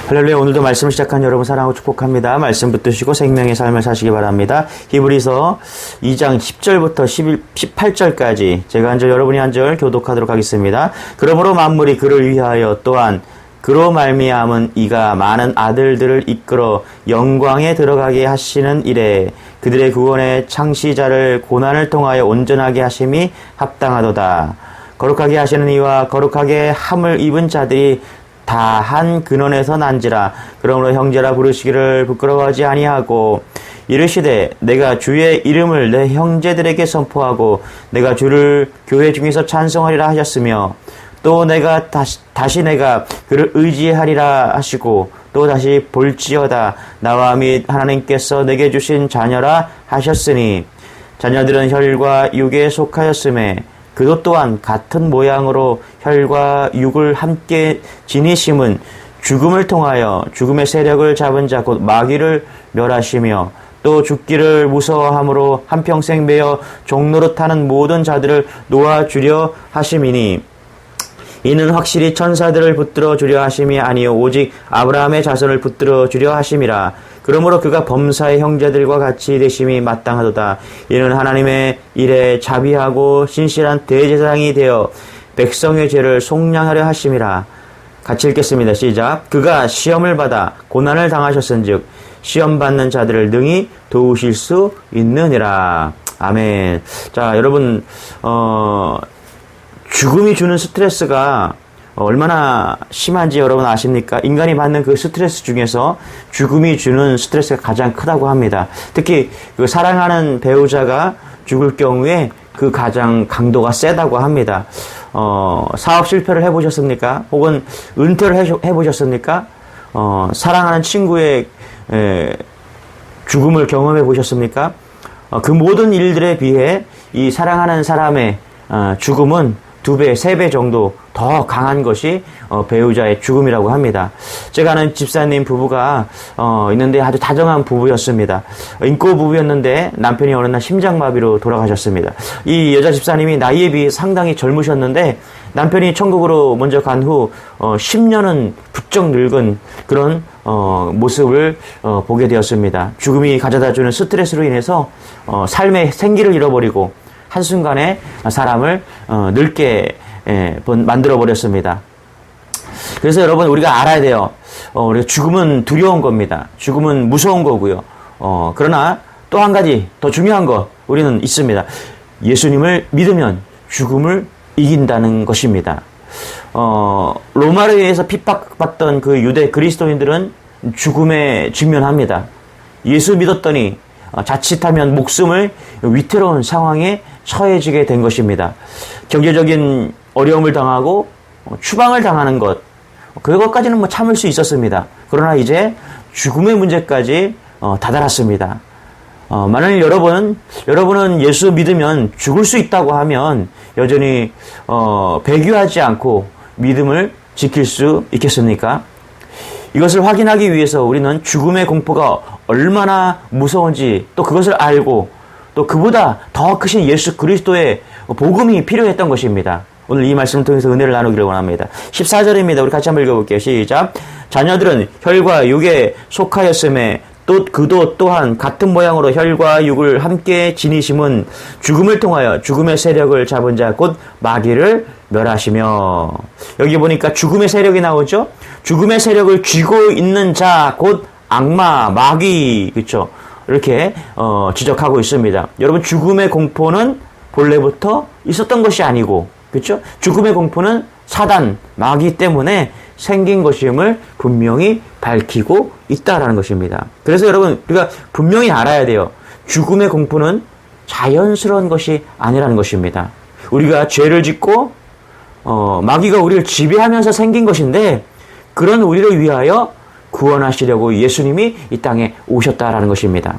할렐루야. 오늘도 말씀을 시작한 여러분 사랑하고 축복합니다. 말씀 붙드시고 생명의 삶을 사시기 바랍니다. 히브리서 2장 10절부터 18절까지 제가 한 절 여러분이 한 절 교독하도록 하겠습니다. 그러므로 만물이 그를 위하여 또한 그로 말미암은 이가 많은 아들들을 이끌어 영광에 들어가게 하시는 이래 그들의 구원의 창시자를 고난을 통하여 온전하게 하심이 합당하도다. 거룩하게 하시는 이와 거룩하게 함을 입은 자들이 다 한 근원에서 난지라. 그러므로 형제라 부르시기를 부끄러워하지 아니하고 이르시되 내가 주의 이름을 내 형제들에게 선포하고 내가 주를 교회 중에서 찬송하리라 하셨으며 또 내가 다시 내가 그를 의지하리라 하시고 또 다시 볼지어다 나와 및 하나님께서 내게 주신 자녀라 하셨으니 자녀들은 혈과 육에 속하였음에 그도 또한 같은 모양으로 혈과 육을 함께 지니심은 죽음을 통하여 죽음의 세력을 잡은 자 곧 마귀를 멸하시며 또 죽기를 무서워함으로 한평생 매여 종노릇하는 모든 자들을 놓아주려 하심이니 이는 확실히 천사들을 붙들어 주려 하심이 아니요 오직 아브라함의 자손을 붙들어 주려 하심이라. 그러므로 그가 범사의 형제들과 같이 되심이 마땅하도다. 이는 하나님의 일에 자비하고 신실한 대제사장이 되어 백성의 죄를 속량하려 하심이라. 같이 읽겠습니다. 시작. 그가 시험을 받아 고난을 당하셨은즉 시험 받는 자들을 능히 도우실 수 있느니라. 아멘. 자, 여러분 죽음이 주는 스트레스가 얼마나 심한지 여러분 아십니까? 인간이 받는 그 스트레스 중에서 죽음이 주는 스트레스가 가장 크다고 합니다. 특히 그 사랑하는 배우자가 죽을 경우에 그 가장 강도가 세다고 합니다. 사업 실패를 해보셨습니까? 혹은 은퇴를 해보셨습니까? 사랑하는 친구의 죽음을 경험해 보셨습니까? 그 모든 일들에 비해 이 사랑하는 사람의 죽음은 2배, 3배 정도 더 강한 것이 배우자의 죽음이라고 합니다. 제가 아는 집사님 부부가 있는데 아주 다정한 부부였습니다. 인고 부부였는데 남편이 어느 날 심장마비로 돌아가셨습니다. 이 여자 집사님이 나이에 비해 상당히 젊으셨는데 남편이 천국으로 먼저 간 후 10년은 부쩍 늙은 그런 모습을 보게 되었습니다. 죽음이 가져다주는 스트레스로 인해서 삶의 생기를 잃어버리고 한순간에 사람을 늙게 만들어버렸습니다. 그래서 여러분 우리가 알아야 돼요. 우리가 죽음은 두려운 겁니다. 죽음은 무서운 거고요. 그러나 또 한 가지 더 중요한 거 우리는 있습니다. 예수님을 믿으면 죽음을 이긴다는 것입니다. 로마에 의해서 핍박받던 그 유대 그리스도인들은 죽음에 직면합니다. 예수 믿었더니 자칫하면 목숨을 위태로운 상황에 처해지게 된 것입니다. 경제적인 어려움을 당하고 추방을 당하는 것, 그것까지는 뭐 참을 수 있었습니다. 그러나 이제 죽음의 문제까지 다다랐습니다. 만일 여러분은 예수 믿으면 죽을 수 있다고 하면 여전히 배교하지 않고 믿음을 지킬 수 있겠습니까? 이것을 확인하기 위해서 우리는 죽음의 공포가 얼마나 무서운지 또 그것을 알고 또 그보다 더 크신 예수 그리스도의 복음이 필요했던 것입니다. 오늘 이 말씀을 통해서 은혜를 나누기를 원합니다. 14절입니다. 우리 같이 한번 읽어볼게요. 시작. 자녀들은 혈과 육에 속하였음에 또 그도 또한 같은 모양으로 혈과 육을 함께 지니심은 죽음을 통하여 죽음의 세력을 잡은 자 곧 마귀를 멸하시며. 여기 보니까 죽음의 세력이 나오죠. 죽음의 세력을 쥐고 있는 자 곧 악마, 마귀, 그렇죠? 이렇게 지적하고 있습니다. 여러분 죽음의 공포는 본래부터 있었던 것이 아니고, 그렇죠? 죽음의 공포는 사단, 마귀 때문에 생긴 것임을 분명히 밝히고 있다라는 것입니다. 그래서 여러분 우리가 분명히 알아야 돼요. 죽음의 공포는 자연스러운 것이 아니라는 것입니다. 우리가 죄를 짓고 마귀가 우리를 지배하면서 생긴 것인데 그런 우리를 위하여 구원하시려고 예수님이 이 땅에 오셨다라는 것입니다.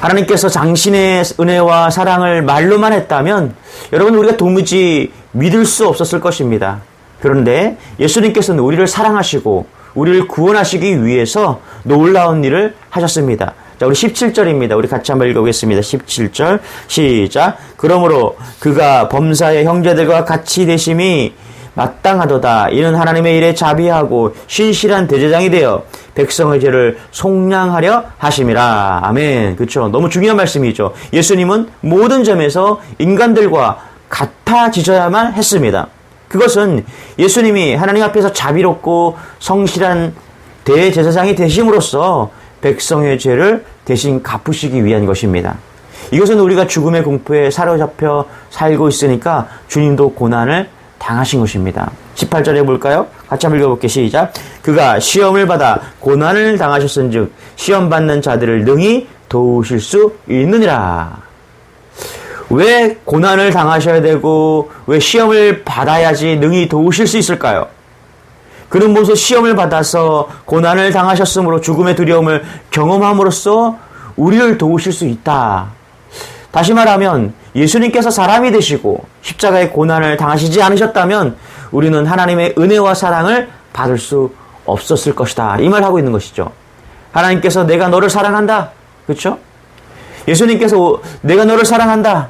하나님께서 당신의 은혜와 사랑을 말로만 했다면 여러분 우리가 도무지 믿을 수 없었을 것입니다. 그런데 예수님께서는 우리를 사랑하시고 우리를 구원하시기 위해서 놀라운 일을 하셨습니다. 자, 우리 17절입니다. 우리 같이 한번 읽어보겠습니다. 17절 시작. 그러므로 그가 범사의 형제들과 같이 되심이 마땅하도다. 이는 하나님의 일에 자비하고 신실한 대제장이 되어 백성의 죄를 속량하려 하심이라. 아멘. 그렇죠. 너무 중요한 말씀이죠. 예수님은 모든 점에서 인간들과 같아지셔야만 했습니다. 그것은 예수님이 하나님 앞에서 자비롭고 성실한 대제사장이 되심으로써 백성의 죄를 대신 갚으시기 위한 것입니다. 이것은 우리가 죽음의 공포에 사로잡혀 살고 있으니까 주님도 고난을 당하신 것입니다. 18절에 볼까요? 같이 한번 읽어볼게요. 시작. 그가 시험을 받아 고난을 당하셨은즉 시험 받는 자들을 능히 도우실 수 있느니라. 왜 고난을 당하셔야 되고 왜 시험을 받아야지 능히 도우실 수 있을까요? 그는 모두 시험을 받아서 고난을 당하셨으므로 죽음의 두려움을 경험함으로써 우리를 도우실 수 있다. 다시 말하면 예수님께서 사람이 되시고 십자가의 고난을 당하시지 않으셨다면 우리는 하나님의 은혜와 사랑을 받을 수 없었을 것이다. 이 말을 하고 있는 것이죠. 하나님께서 내가 너를 사랑한다. 그렇죠? 예수님께서 내가 너를 사랑한다.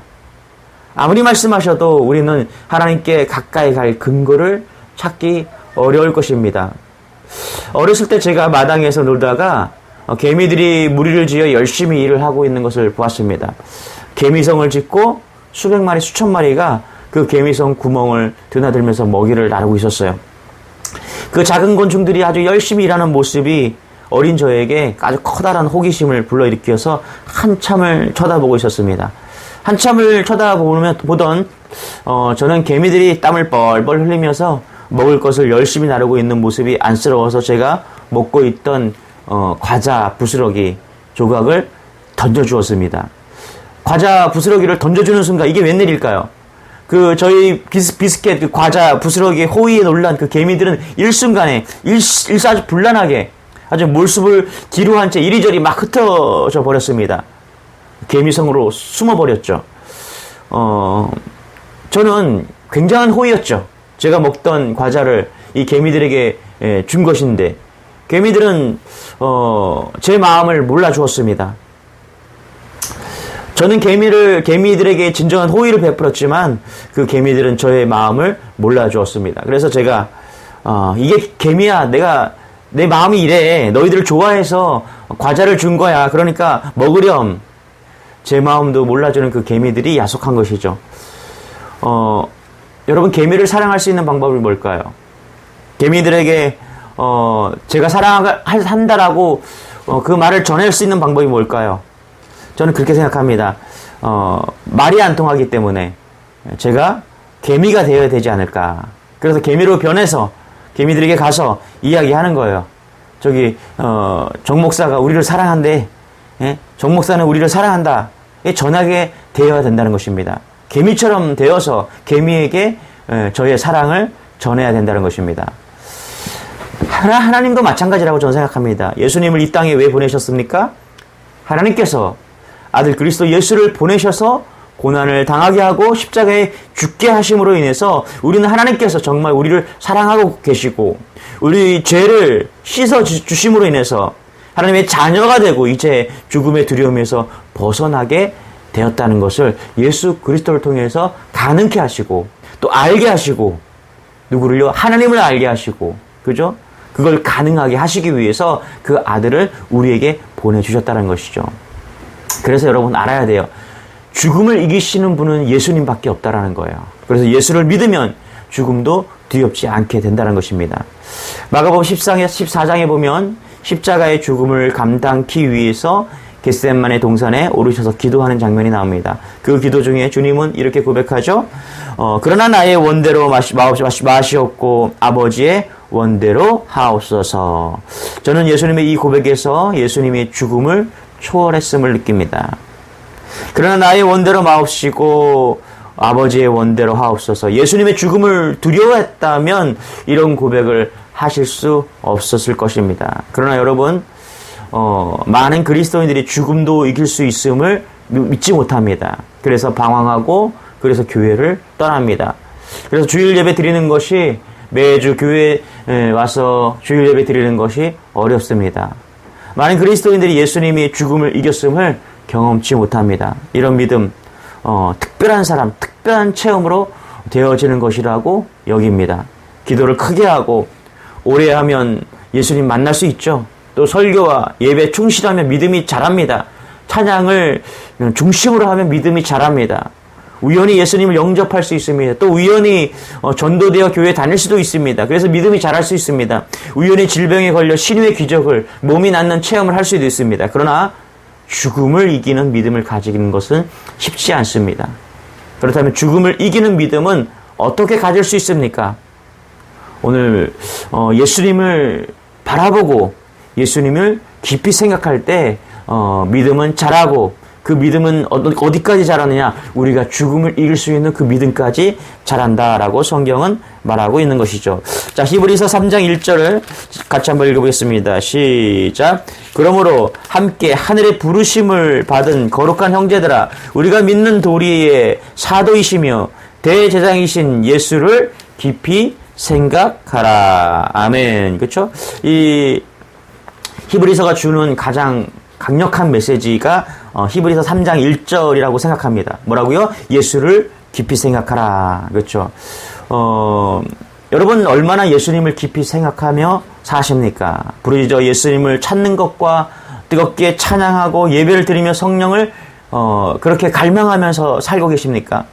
아무리 말씀하셔도 우리는 하나님께 가까이 갈 근거를 찾기 어려울 것입니다. 어렸을 때 제가 마당에서 놀다가 개미들이 무리를 지어 열심히 일을 하고 있는 것을 보았습니다. 개미성을 짓고 수백 마리, 수천 마리가 그 개미성 구멍을 드나들면서 먹이를 나르고 있었어요. 그 작은 곤충들이 아주 열심히 일하는 모습이 어린 저에게 아주 커다란 호기심을 불러일으켜서 한참을 쳐다보고 있었습니다. 한참을 쳐다보던 저는 개미들이 땀을 뻘뻘 흘리면서 먹을 것을 열심히 나르고 있는 모습이 안쓰러워서 제가 먹고 있던 과자 부스러기 조각을 던져주었습니다. 과자 부스러기를 던져주는 순간 이게 웬일일까요? 저희 비스켓 그 과자 부스러기 호의에 놀란 그 개미들은 일순간에 일사불란하게 아주 몰수를 뒤로 한 채 이리저리 막 흩어져 버렸습니다. 개미성으로 숨어버렸죠. 저는 굉장한 호의였죠. 제가 먹던 과자를 이 개미들에게 준 것인데 개미들은 제 마음을 몰라주었습니다. 저는 개미들에게 진정한 호의를 베풀었지만 그 개미들은 저의 마음을 몰라주었습니다. 그래서 제가 이게 개미야, 내 마음이 이래. 너희들을 좋아해서 과자를 준 거야. 그러니까 먹으렴. 제 마음도 몰라주는 그 개미들이 야속한 것이죠. 여러분, 개미를 사랑할 수 있는 방법이 뭘까요? 개미들에게 제가 사랑한다라고 그 말을 전할 수 있는 방법이 뭘까요? 저는 그렇게 생각합니다. 말이 안 통하기 때문에 제가 개미가 되어야 되지 않을까. 그래서 개미로 변해서 개미들에게 가서 이야기하는 거예요. 정 목사가 우리를 사랑한대. 예? 정 목사는 우리를 사랑한다. 전하게 되어야 된다는 것입니다. 개미처럼 되어서 개미에게 저의 사랑을 전해야 된다는 것입니다. 하나님도 마찬가지라고 저는 생각합니다. 예수님을 이 땅에 왜 보내셨습니까? 하나님께서 아들 그리스도 예수를 보내셔서 고난을 당하게 하고 십자가에 죽게 하심으로 인해서 우리는 하나님께서 정말 우리를 사랑하고 계시고 우리 죄를 씻어 주심으로 인해서 하나님의 자녀가 되고 이제 죽음의 두려움에서 벗어나게 되었다는 것을 예수 그리스도를 통해서 가능케 하시고 또 알게 하시고 누구를요? 하나님을 알게 하시고 그죠? 그걸 가능하게 하시기 위해서 그 아들을 우리에게 보내주셨다는 것이죠. 그래서 여러분 알아야 돼요. 죽음을 이기시는 분은 예수님밖에 없다라는 거예요. 그래서 예수를 믿으면 죽음도 두렵지 않게 된다는 것입니다. 마가복음 14장에 보면 십자가의 죽음을 감당하기 위해서 겟세마네 동산에 오르셔서 기도하는 장면이 나옵니다. 그 기도 중에 주님은 이렇게 고백하죠. 그러나 나의 원대로 마시옵고 아버지의 원대로 하옵소서. 저는 예수님의 이 고백에서 예수님의 죽음을 초월했음을 느낍니다. 그러나 나의 원대로 마옵시고 아버지의 원대로 하옵소서. 예수님의 죽음을 두려워했다면 이런 고백을 하실 수 없었을 것입니다. 그러나 여러분 많은 그리스도인들이 죽음도 이길 수 있음을 믿지 못합니다. 그래서 방황하고 그래서 교회를 떠납니다. 그래서 주일 예배 드리는 것이 매주 교회에 와서 주일 예배 드리는 것이 어렵습니다. 많은 그리스도인들이 예수님이 죽음을 이겼음을 경험치 못합니다. 이런 믿음 특별한 사람, 특별한 체험으로 되어지는 것이라고 여깁니다. 기도를 크게 하고 오래 하면 예수님 만날 수 있죠. 또 설교와 예배 충실하면 믿음이 자랍니다. 찬양을 중심으로 하면 믿음이 자랍니다. 우연히 예수님을 영접할 수 있습니다. 또 우연히 전도되어 교회 다닐 수도 있습니다. 그래서 믿음이 자랄 수 있습니다. 우연히 질병에 걸려 신유의 기적을 몸이 낫는 체험을 할 수도 있습니다. 그러나 죽음을 이기는 믿음을 가지는 것은 쉽지 않습니다. 그렇다면 죽음을 이기는 믿음은 어떻게 가질 수 있습니까? 오늘 예수님을 바라보고 예수님을 깊이 생각할 때 믿음은 자라고, 그 믿음은 어디까지 자라느냐? 우리가 죽음을 이길 수 있는 그 믿음까지 자란다라고 성경은 말하고 있는 것이죠. 자, 히브리서 3장 1절을 같이 한번 읽어보겠습니다. 시작. 그러므로 함께 하늘의 부르심을 받은 거룩한 형제들아, 우리가 믿는 도리의 사도이시며 대제장이신 예수를 깊이 생각하라. 아멘. 그렇죠? 이 히브리서가 주는 가장 강력한 메시지가 히브리서 3장 1절이라고 생각합니다. 뭐라고요? 예수를 깊이 생각하라. 그렇죠? 여러분 얼마나 예수님을 깊이 생각하며 사십니까? 부르짖어 예수님을 찾는 것과 뜨겁게 찬양하고 예배를 드리며 성령을 그렇게 갈망하면서 살고 계십니까?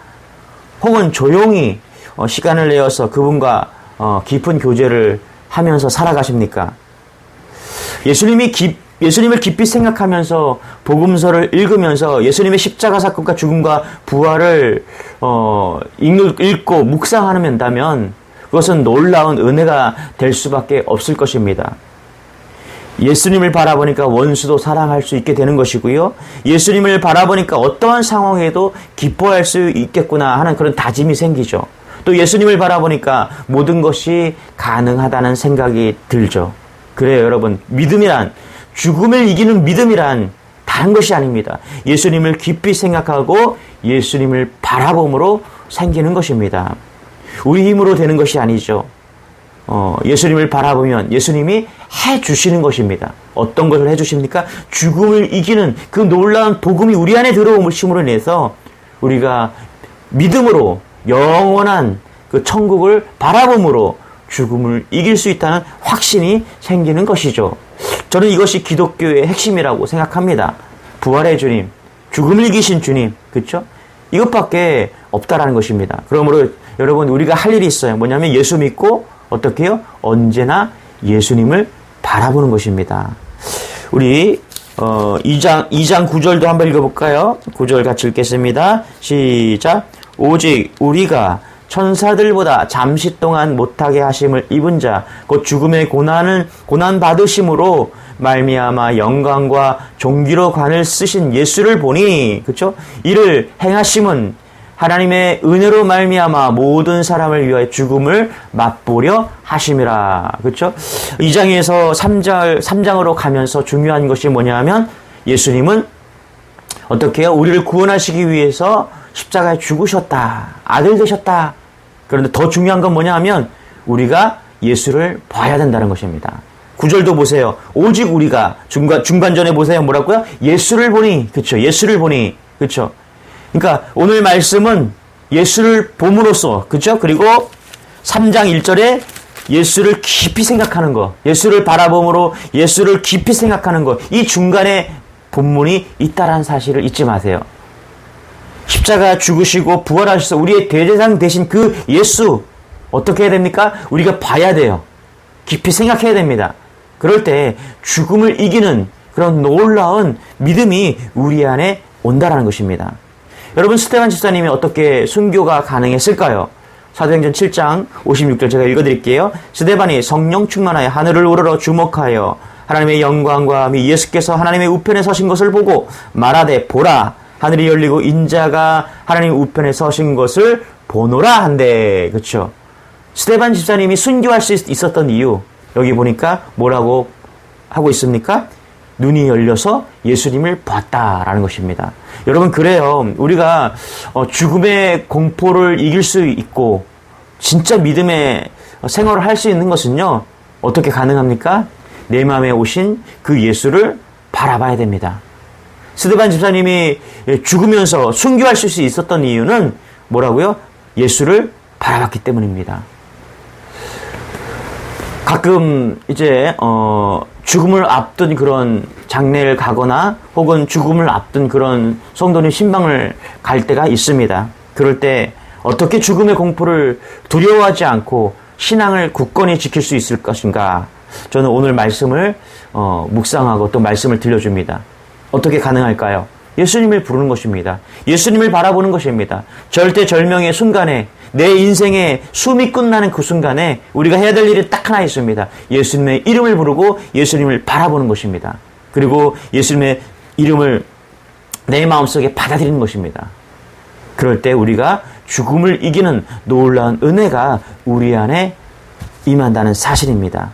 혹은 조용히 시간을 내어서 그분과 깊은 교제를 하면서 살아가십니까? 예수님을 깊이 생각하면서 복음서를 읽으면서 예수님의 십자가 사건과 죽음과 부활을 읽고 묵상한다면 그것은 놀라운 은혜가 될 수밖에 없을 것입니다. 예수님을 바라보니까 원수도 사랑할 수 있게 되는 것이고요. 예수님을 바라보니까 어떠한 상황에도 기뻐할 수 있겠구나 하는 그런 다짐이 생기죠. 또 예수님을 바라보니까 모든 것이 가능하다는 생각이 들죠. 그래요, 여러분. 믿음이란, 죽음을 이기는 믿음이란 다른 것이 아닙니다. 예수님을 깊이 생각하고 예수님을 바라봄으로 생기는 것입니다. 우리 힘으로 되는 것이 아니죠. 예수님을 바라보면 예수님이 해주시는 것입니다. 어떤 것을 해주십니까? 죽음을 이기는 그 놀라운 복음이 우리 안에 들어옴으로 인해서 우리가 믿음으로 영원한 그 천국을 바라봄으로 죽음을 이길 수 있다는 확신이 생기는 것이죠. 저는 이것이 기독교의 핵심이라고 생각합니다. 부활의 주님, 죽음을 이기신 주님, 그렇죠? 이것밖에 없다라는 것입니다. 그러므로 여러분 우리가 할 일이 있어요. 뭐냐면 예수 믿고 어떻게 해요? 언제나 예수님을 바라보는 것입니다. 우리 2장 9절도 한번 읽어볼까요? 9절 같이 읽겠습니다. 시작. 오직 우리가 천사들보다 잠시 동안 못하게 하심을 입은 자, 곧 죽음의 고난 받으심으로 말미암아 영광과 존귀로 관을 쓰신 예수를 보니, 그렇죠? 이를 행하심은 하나님의 은혜로 말미암아 모든 사람을 위하여 죽음을 맛보려 하심이라. 그렇죠? 2장에서 3장으로 가면서 중요한 것이 뭐냐면 예수님은 어떻게 해요? 우리를 구원하시기 위해서 십자가에 죽으셨다. 아들 되셨다. 그런데 더 중요한 건 뭐냐 하면 우리가 예수를 봐야 된다는 것입니다. 9절도 보세요. 오직 우리가 중반전에 보세요. 뭐라고요? 예수를 보니. 그렇죠? 예수를 보니. 그렇죠? 그러니까 오늘 말씀은 예수를 봄으로써, 그렇죠? 그리고 3장 1절에 예수를 깊이 생각하는 것, 예수를 바라봄으로 예수를 깊이 생각하는 것, 이 중간에 본문이 있다라는 사실을 잊지 마세요. 십자가 죽으시고 부활하셔서 우리의 대제사장 되신 그 예수 어떻게 해야 됩니까? 우리가 봐야 돼요. 깊이 생각해야 됩니다. 그럴 때 죽음을 이기는 그런 놀라운 믿음이 우리 안에 온다라는 것입니다. 여러분, 스데반 집사님이 어떻게 순교가 가능했을까요? 사도행전 7장 56절 제가 읽어드릴게요. 스데반이 성령 충만하여 하늘을 우러러 주목하여 하나님의 영광과 미 예수께서 하나님의 우편에 서신 것을 보고 말하되 보라, 하늘이 열리고 인자가 하나님 우편에 서신 것을 보노라 한대. 그렇죠? 스데반 집사님이 순교할 수 있었던 이유, 여기 보니까 뭐라고 하고 있습니까? 눈이 열려서 예수님을 봤다라는 것입니다. 여러분, 그래요. 우리가 죽음의 공포를 이길 수 있고 진짜 믿음의 생활을 할 수 있는 것은요, 어떻게 가능합니까? 내 마음에 오신 그 예수를 바라봐야 됩니다. 스데반 집사님이 죽으면서 순교할 수 있었던 이유는 뭐라고요? 예수를 바라봤기 때문입니다. 가끔 이제 죽음을 앞둔 그런 장례를 가거나 혹은 죽음을 앞둔 그런 성도님 신방을 갈 때가 있습니다. 그럴 때 어떻게 죽음의 공포를 두려워하지 않고 신앙을 굳건히 지킬 수 있을 것인가? 저는 오늘 말씀을 묵상하고 또 말씀을 들려줍니다. 어떻게 가능할까요? 예수님을 부르는 것입니다. 예수님을 바라보는 것입니다. 절대절명의 순간에, 내 인생의 숨이 끝나는 그 순간에 우리가 해야 될 일이 딱 하나 있습니다. 예수님의 이름을 부르고 예수님을 바라보는 것입니다. 그리고 예수님의 이름을 내 마음속에 받아들이는 것입니다. 그럴 때 우리가 죽음을 이기는 놀라운 은혜가 우리 안에 임한다는 사실입니다.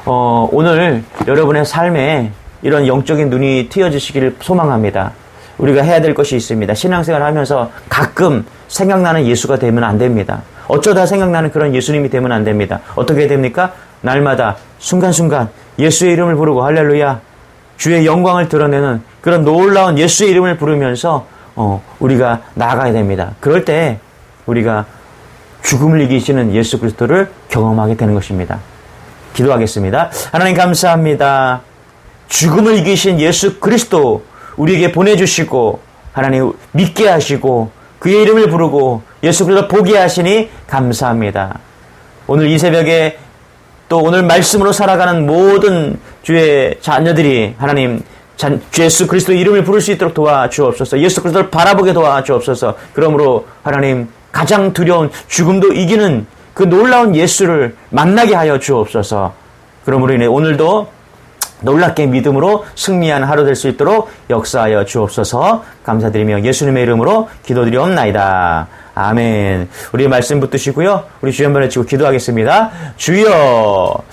오늘 여러분의 삶에 이런 영적인 눈이 트여지시기를 소망합니다. 우리가 해야 될 것이 있습니다. 신앙생활을 하면서 가끔 생각나는 예수가 되면 안 됩니다. 어쩌다 생각나는 그런 예수님이 되면 안 됩니다. 어떻게 됩니까? 날마다 순간순간 예수의 이름을 부르고 할렐루야, 주의 영광을 드러내는 그런 놀라운 예수의 이름을 부르면서 우리가 나아가야 됩니다. 그럴 때 우리가 죽음을 이기시는 예수 그리스도를 경험하게 되는 것입니다. 기도하겠습니다. 하나님 감사합니다. 죽음을 이기신 예수 그리스도 우리에게 보내주시고 하나님 믿게 하시고 그의 이름을 부르고 예수 그리스도 보게 하시니 감사합니다. 오늘 이 새벽에 또 오늘 말씀으로 살아가는 모든 주의 자녀들이 하나님 예수 그리스도 이름을 부를 수 있도록 도와주옵소서. 예수 그리스도를 바라보게 도와주옵소서. 그러므로 하나님 가장 두려운 죽음도 이기는 그 놀라운 예수를 만나게 하여 주옵소서. 그러므로 인해 오늘도 놀랍게 믿음으로 승리하는 하루 될 수 있도록 역사하여 주옵소서. 감사드리며 예수님의 이름으로 기도드리옵나이다. 아멘. 우리 말씀 붙드시고요. 우리 주여 한번 외치고 기도하겠습니다. 주여.